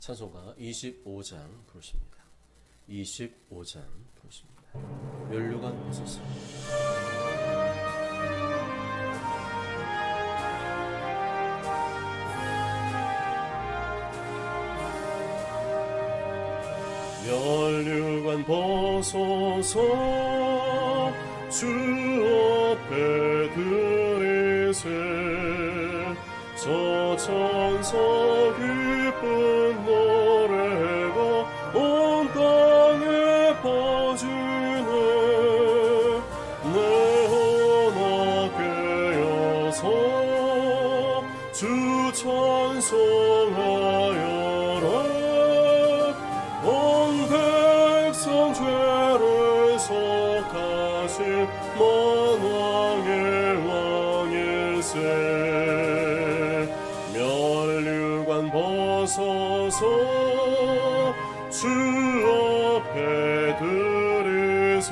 찬송가 25장 부르십니다. 25장 부르십니다. 면류관 보소서. 면류관 보소서. 주 앞에 들이세. 저 천사 기쁜 노래가 온 땅에 퍼지네. 내 혼합 깨어서 주 찬송하여라. 온 백성 죄를 속하신 만왕의 왕일세. 면류관 벗어서 주 앞에 들이세.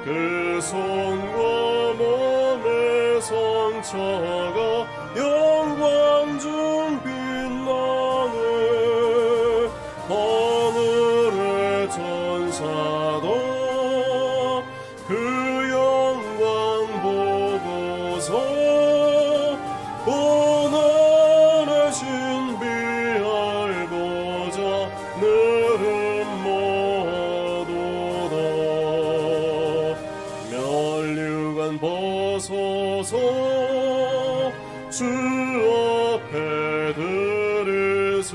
그 손과 몸의 상처가 영광 중 빛나네. 하늘의 천사도 그 영광 보고서 고난의 신비 알고자 늘은 모도다. 면류관 벗어서 주 앞에 들이세.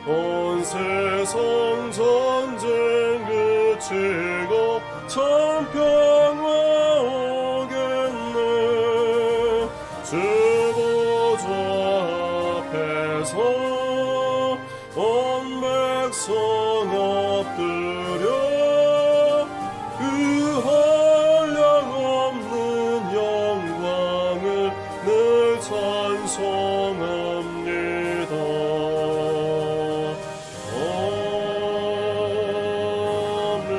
온 세상 전쟁 그치고 참 평화 오겠네. 주 보좌 앞에서 온 백성 엎드려 그 한량없는 영광을 늘 찬송합니다. 아멘.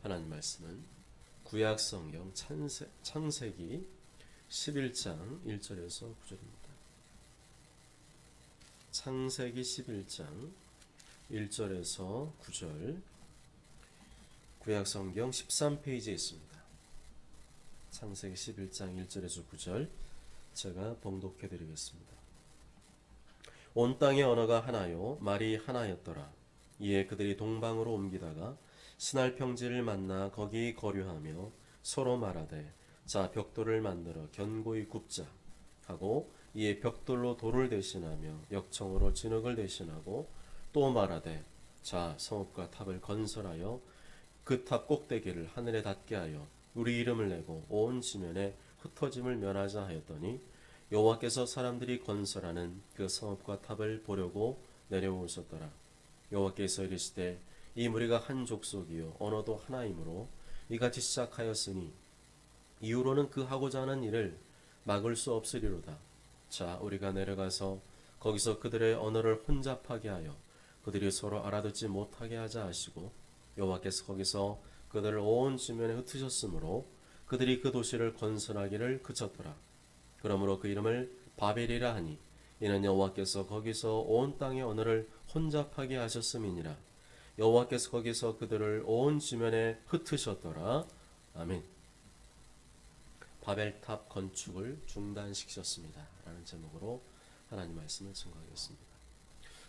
하나님 말씀은 구약 성경 창세기 11장 1절에서 9절입니다. 창세기 11장 1절에서 9절, 구약 성경 13페이지에 있습니다. 창세기 11장 1절에서 9절 제가 봉독해 드리겠습니다. 온 땅의 언어가 하나요 말이 하나였더라. 이에 그들이 동방으로 옮기다가 신할 평지를 만나 거기 거류하며 서로 말하되 자 벽돌을 만들어 견고히 굽자 하고, 이에 벽돌로 돌을 대신하며 역청으로 진흙을 대신하고, 또 말하되 자 성읍과 탑을 건설하여 그 탑 꼭대기를 하늘에 닿게 하여 우리 이름을 내고 온 지면에 흩어짐을 면하자 하였더니, 여호와께서 사람들이 건설하는 그 성읍과 탑을 보려고 내려오셨더라. 여호와께서 이르시되 이 무리가 한 족속이요 언어도 하나이므로 이같이 시작하였으니 이후로는 그 하고자 하는 일을 막을 수 없으리로다. 자 우리가 내려가서 거기서 그들의 언어를 혼잡하게 하여 그들이 서로 알아듣지 못하게 하자 하시고, 여호와께서 거기서 그들을 온 지면에 흩으셨으므로 그들이 그 도시를 건설하기를 그쳤더라. 그러므로 그 이름을 바벨이라 하니 이는 여호와께서 거기서 온 땅의 언어를 혼잡하게 하셨음이니라. 여호와께서 거기서 그들을 온 지면에 흩으셨더라. 아멘. 바벨탑 건축을 중단시키셨습니다 라는 제목으로 하나님 말씀을 증거하겠습니다.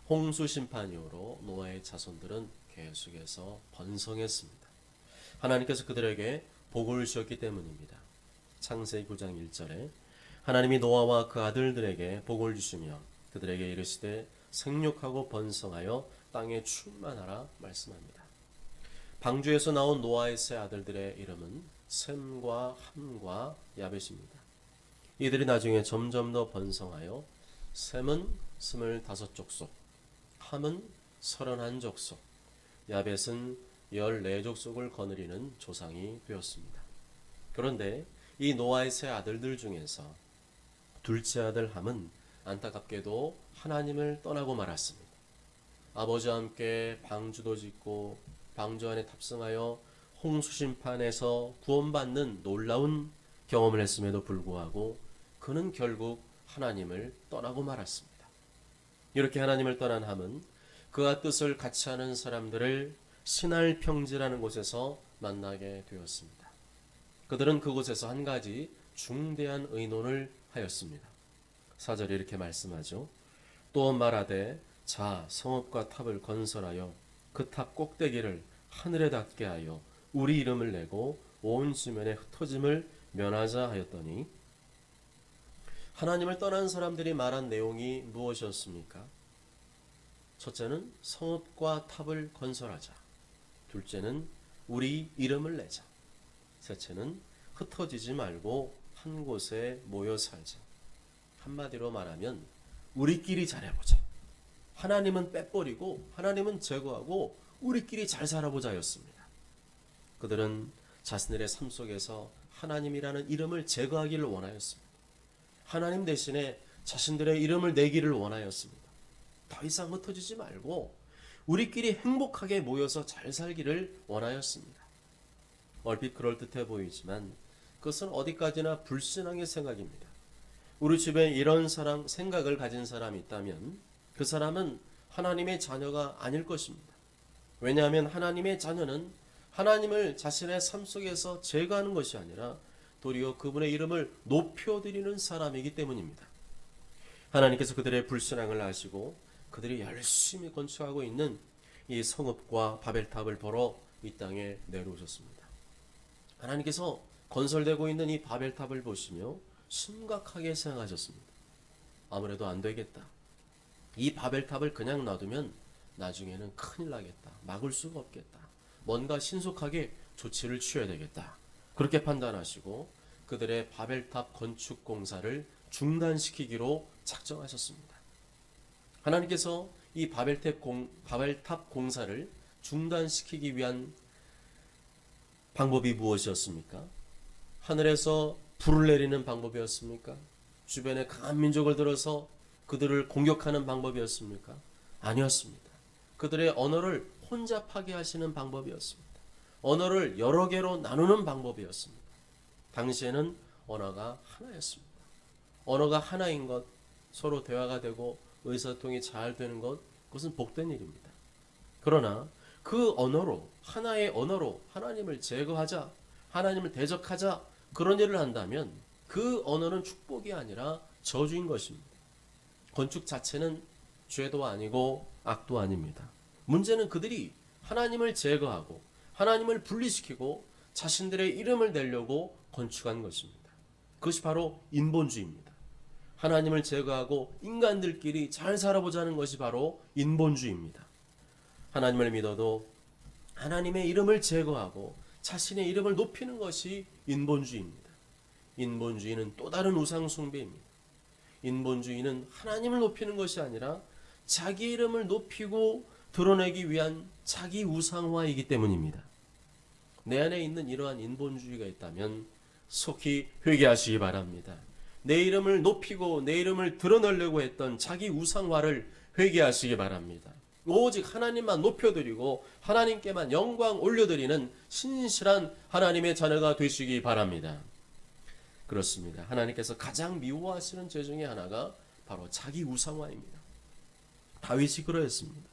홍수 심판 이후로 노아의 자손들은 계속해서 번성했습니다. 하나님께서 그들에게 복을 주셨기 때문입니다. 창세기 9장 1절에 하나님이 노아와 그 아들들에게 복을 주시며 그들에게 이르시되 생육하고 번성하여 땅에 충만하라 말씀합니다. 방주에서 나온 노아의 세 아들들의 이름은 셈과 함과 야벳입니다. 이들이 나중에 점점 더 번성하여 셈은 25족속, 함은 31족속, 야벳은 14족속을 거느리는 조상이 되었습니다. 그런데 이 노아의 세 아들들 중에서 둘째 아들 함은 안타깝게도 하나님을 떠나고 말았습니다. 아버지와 함께 방주도 짓고 방주 안에 탑승하여 홍수 심판에서 구원받는 놀라운 경험을 했음에도 불구하고 그 그는 결국 하나님을 떠나고 말았습니다. 이렇게 하나님을 떠난 함은 그와 뜻을 같이 하는 사람들을 신할 평지라는 곳에서 만나게 되었습니다. 그들은 그곳에서 한 가지 중대한 의논을 하였습니다. 4절에 이렇게 말씀하죠. 또 말하되 자 성읍과 탑을 건설하여 그 탑 꼭대기를 하늘에 닿게 하여 우리 이름을 내고 온 지면에 흩어짐을 면하자 하였더니, 하나님을 떠난 사람들이 말한 내용이 무엇이었습니까? 첫째는 성읍과 탑을 건설하자. 둘째는 우리 이름을 내자. 셋째는 흩어지지 말고 한 곳에 모여 살자. 한마디로 말하면 우리끼리 잘해보자. 하나님은 빼버리고 하나님은 제거하고 우리끼리 잘 살아보자였습니다. 그들은 자신들의 삶 속에서 하나님이라는 이름을 제거하기를 원하였습니다. 하나님 대신에 자신들의 이름을 내기를 원하였습니다. 더 이상 흩어지지 말고 우리끼리 행복하게 모여서 잘 살기를 원하였습니다. 얼핏 그럴듯해 보이지만 그것은 어디까지나 불신앙의 생각입니다. 우리 주변에 이런 생각을 가진 사람이 있다면 그 사람은 하나님의 자녀가 아닐 것입니다. 왜냐하면 하나님의 자녀는 하나님을 자신의 삶 속에서 제거하는 것이 아니라 도리어 그분의 이름을 높여드리는 사람이기 때문입니다. 하나님께서 그들의 불신앙을 아시고 그들이 열심히 건축하고 있는 이 성읍과 바벨탑을 보러 이 땅에 내려오셨습니다. 하나님께서 건설되고 있는 이 바벨탑을 보시며 심각하게 생각하셨습니다. 아무래도 안 되겠다. 이 바벨탑을 그냥 놔두면 나중에는 큰일 나겠다. 막을 수가 없겠다. 뭔가 신속하게 조치를 취해야 되겠다. 그렇게 판단하시고 그들의 바벨탑 건축 공사를 중단시키기로 작정하셨습니다. 하나님께서 이 바벨탑 공사를 중단시키기 위한 방법이 무엇이었습니까? 하늘에서 불을 내리는 방법이었습니까? 주변에 강한 민족을 들어서 그들을 공격하는 방법이었습니까? 아니었습니다. 그들의 언어를 혼자 파괴하시는 방법이었습니다. 언어를 여러 개로 나누는 방법이었습니다. 당시에는 언어가 하나였습니다. 언어가 하나인 것, 서로 대화가 되고 의사소통이 잘 되는 것, 그것은 복된 일입니다. 그러나 그 언어로, 하나의 언어로 하나님을 제거하자, 하나님을 대적하자, 그런 일을 한다면 그 언어는 축복이 아니라 저주인 것입니다. 건축 자체는 죄도 아니고 악도 아닙니다. 문제는 그들이 하나님을 제거하고 하나님을 분리시키고 자신들의 이름을 내려고 건축한 것입니다. 그것이 바로 인본주의입니다. 하나님을 제거하고 인간들끼리 잘 살아보자는 것이 바로 인본주의입니다. 하나님을 믿어도 하나님의 이름을 제거하고 자신의 이름을 높이는 것이 인본주의입니다. 인본주의는 또 다른 우상 숭배입니다. 인본주의는 하나님을 높이는 것이 아니라 자기 이름을 높이고 드러내기 위한 자기 우상화이기 때문입니다. 내 안에 있는 이러한 인본주의가 있다면 속히 회개하시기 바랍니다. 내 이름을 높이고 내 이름을 드러내려고 했던 자기 우상화를 회개하시기 바랍니다. 오직 하나님만 높여드리고 하나님께만 영광 올려드리는 신실한 하나님의 자녀가 되시기 바랍니다. 그렇습니다. 하나님께서 가장 미워하시는 죄 중에 하나가 바로 자기 우상화입니다. 다윗이 그러했습니다.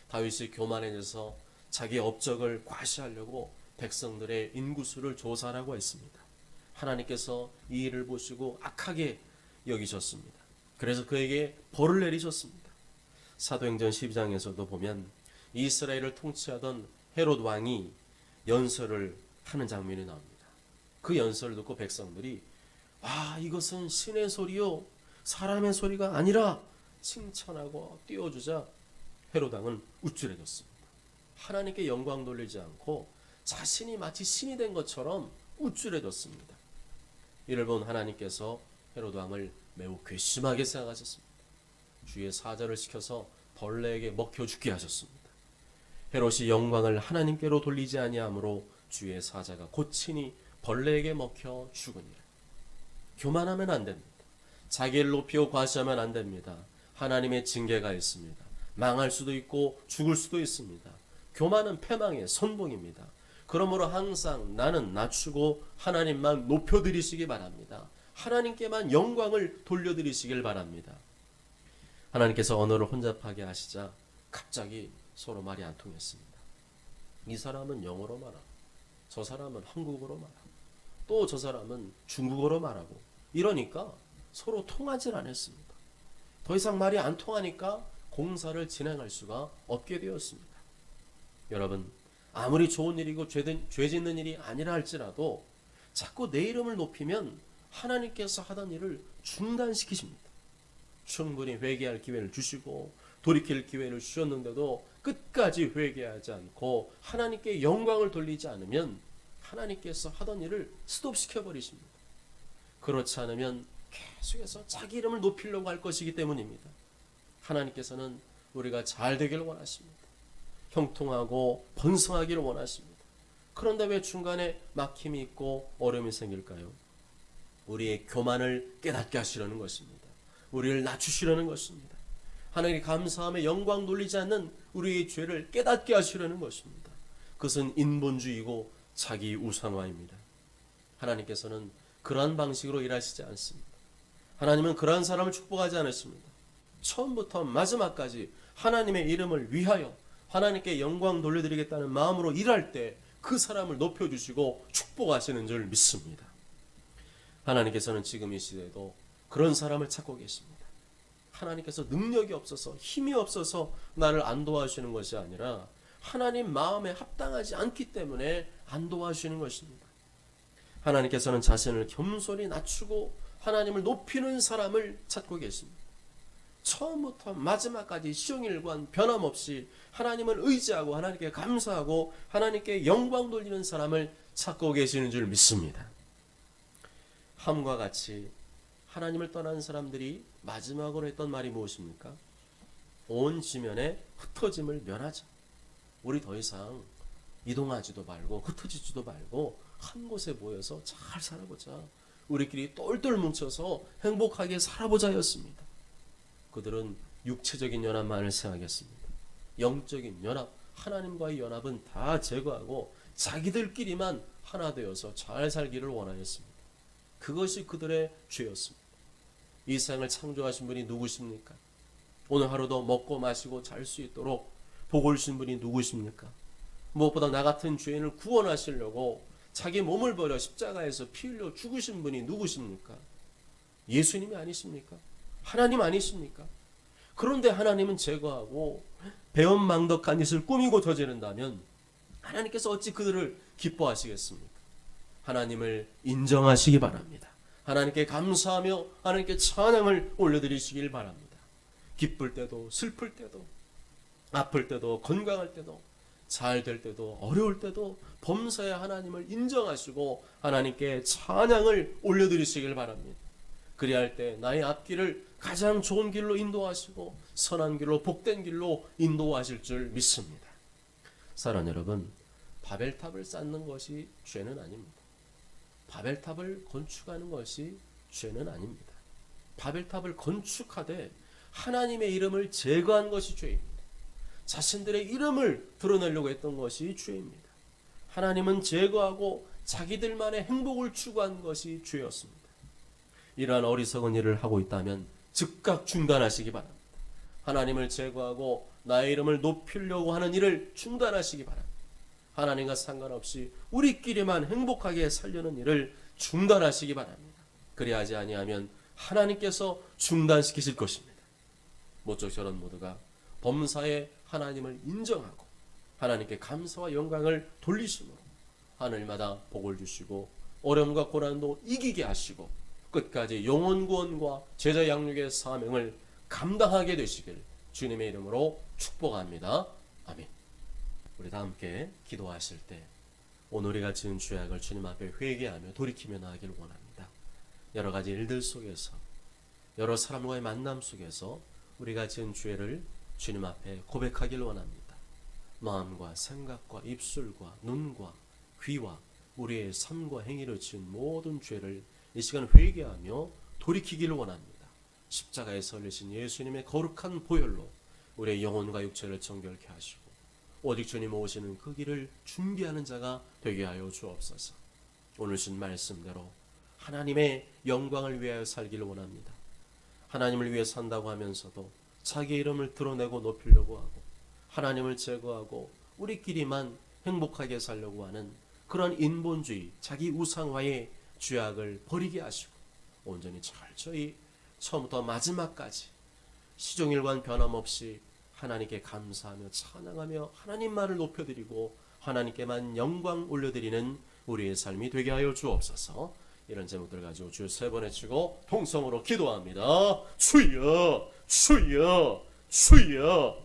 다윗이 교만해져서 자기 업적을 과시하려고 백성들의 인구수를 조사하라고 했습니다. 하나님께서 이 일을 보시고 악하게 여기셨습니다. 그래서 그에게 벌을 내리셨습니다. 사도행전 12장에서도 보면 이스라엘을 통치하던 헤롯 왕이 연설을 하는 장면이 나옵니다. 그 연설을 듣고 백성들이 이것은 신의 소리요 사람의 소리가 아니라 칭찬하고 띄워주자 헤롯 왕은 우쭐해졌습니다. 하나님께 영광 돌리지 않고 자신이 마치 신이 된 것처럼 우쭐해졌습니다. 이를 본 하나님께서 헤롯 왕을 매우 괘씸하게 생각하셨습니다. 주의 사자를 시켜서 벌레에게 먹혀 죽게 하셨습니다. 헤롯이 영광을 하나님께로 돌리지 아니하므로 주의 사자가 고치니 벌레에게 먹혀 죽으니라. 교만하면 안 됩니다. 자기를 높이고 과시하면 안 됩니다. 하나님의 징계가 있습니다. 망할 수도 있고 죽을 수도 있습니다. 교만은 패망의 선봉입니다. 그러므로 항상 나는 낮추고 하나님만 높여드리시기 바랍니다. 하나님께만 영광을 돌려드리시길 바랍니다. 하나님께서 언어를 혼잡하게 하시자 갑자기 서로 말이 안 통했습니다. 이 사람은 영어로 말하고 저 사람은 한국어로 말하고 또 저 사람은 중국어로 말하고 이러니까 서로 통하질 않았습니다. 더 이상 말이 안 통하니까 공사를 진행할 수가 없게 되었습니다. 여러분, 아무리 좋은 일이고 죄 짓는 일이 아니라 할지라도 자꾸 내 이름을 높이면 하나님께서 하던 일을 중단시키십니다. 충분히 회개할 기회를 주시고 돌이킬 기회를 주셨는데도 끝까지 회개하지 않고 하나님께 영광을 돌리지 않으면 하나님께서 하던 일을 스톱시켜 버리십니다. 그렇지 않으면 계속해서 자기 이름을 높이려고 할 것이기 때문입니다. 하나님께서는 우리가 잘 되기를 원하십니다. 형통하고 번성하기를 원하십니다. 그런데 왜 중간에 막힘이 있고 어려움이 생길까요? 우리의 교만을 깨닫게 하시려는 것입니다. 우리를 낮추시려는 것입니다. 하나님의 감사함에 영광 돌리지 않는 우리의 죄를 깨닫게 하시려는 것입니다. 그것은 인본주의고 자기 우상화입니다. 하나님께서는 그러한 방식으로 일하시지 않습니다. 하나님은 그러한 사람을 축복하지 않으십니다. 처음부터 마지막까지 하나님의 이름을 위하여 하나님께 영광 돌려드리겠다는 마음으로 일할 때 그 사람을 높여주시고 축복하시는 줄 믿습니다. 하나님께서는 지금 이 시대에도 그런 사람을 찾고 계십니다. 하나님께서 능력이 없어서 힘이 없어서 나를 안 도와주시는 것이 아니라 하나님 마음에 합당하지 않기 때문에 안 도와주시는 것입니다. 하나님께서는 자신을 겸손히 낮추고 하나님을 높이는 사람을 찾고 계십니다. 처음부터 마지막까지 시종일관 변함없이 하나님을 의지하고 하나님께 감사하고 하나님께 영광 돌리는 사람을 찾고 계시는 줄 믿습니다. 함과 같이 하나님을 떠난 사람들이 마지막으로 했던 말이 무엇입니까? 온 지면에 흩어짐을 면하자. 우리 더 이상 이동하지도 말고 흩어지지도 말고 한 곳에 모여서 잘 살아보자. 우리끼리 똘똘 뭉쳐서 행복하게 살아보자였습니다. 그들은 육체적인 연합만을 생각했습니다. 영적인 연합, 하나님과의 연합은 다 제거하고 자기들끼리만 하나 되어서 잘 살기를 원하였습니다. 그것이 그들의 죄였습니다. 이 세상을 창조하신 분이 누구십니까? 오늘 하루도 먹고 마시고 잘 수 있도록 복을 주신 분이 누구십니까? 무엇보다 나 같은 죄인을 구원하시려고 자기 몸을 버려 십자가에서 피 흘려 죽으신 분이 누구십니까? 예수님이 아니십니까? 하나님 아니십니까? 그런데 하나님은 제거하고 배은망덕한 짓을 꾸미고 저지른다면 하나님께서 어찌 그들을 기뻐하시겠습니까? 하나님을 인정하시기 바랍니다. 하나님께 감사하며 하나님께 찬양을 올려드리시길 바랍니다. 기쁠 때도 슬플 때도 아플 때도 건강할 때도 잘 될 때도 어려울 때도 범사에 하나님을 인정하시고 하나님께 찬양을 올려드리시길 바랍니다. 그리할 때 나의 앞길을 가장 좋은 길로 인도하시고 선한 길로 복된 길로 인도하실 줄 믿습니다. 사랑하는 여러분, 바벨탑을 쌓는 것이 죄는 아닙니다. 바벨탑을 건축하는 것이 죄는 아닙니다. 바벨탑을 건축하되 하나님의 이름을 제거한 것이 죄입니다. 자신들의 이름을 드러내려고 했던 것이 죄입니다. 하나님은 제거하고 자기들만의 행복을 추구한 것이 죄였습니다. 이러한 어리석은 일을 하고 있다면 즉각 중단하시기 바랍니다. 하나님을 제거하고 나의 이름을 높이려고 하는 일을 중단하시기 바랍니다. 하나님과 상관없이 우리끼리만 행복하게 살려는 일을 중단하시기 바랍니다. 그리하지 아니하면 하나님께서 중단시키실 것입니다. 모쪼 저런 모두가 범사에 하나님을 인정하고 하나님께 감사와 영광을 돌리심으로 하늘마다 복을 주시고 어려움과 고난도 이기게 하시고 끝까지 영혼 구원과 제자 양육의 사명을 감당하게 되시길 주님의 이름으로 축복합니다. 아멘. 우리 다 함께 기도하실 때 오늘 우리가 지은 죄악을 주님 앞에 회개하며 돌이키며 나아가기를 원합니다. 여러 가지 일들 속에서 여러 사람과의 만남 속에서 우리가 지은 죄를 주님 앞에 고백하기를 원합니다. 마음과 생각과 입술과 눈과 귀와 우리의 삶과 행위를 지은 모든 죄를 이 시간 회개하며 돌이키기를 원합니다. 십자가에 설리신 예수님의 거룩한 보혈로 우리의 영혼과 육체를 정결케 하시고 오직 주님 오시는 그 길을 준비하는 자가 되게 하여 주옵소서. 오늘 신 말씀대로 하나님의 영광을 위하여 살기를 원합니다. 하나님을 위해 산다고 하면서도 자기 이름을 드러내고 높이려고 하고 하나님을 제거하고 우리끼리만 행복하게 살려고 하는 그런 인본주의, 자기 우상화의 죄악을 버리게 하시고 온전히 철저히 처음부터 마지막까지 시종일관 변함없이 하나님께 감사하며 찬양하며 하나님만을 높여드리고 하나님께만 영광 올려드리는 우리의 삶이 되게 하여 주옵소서. 이런 제목들 가지고 주 3번 외치고 통성으로 기도합니다. 주여 주여 주여.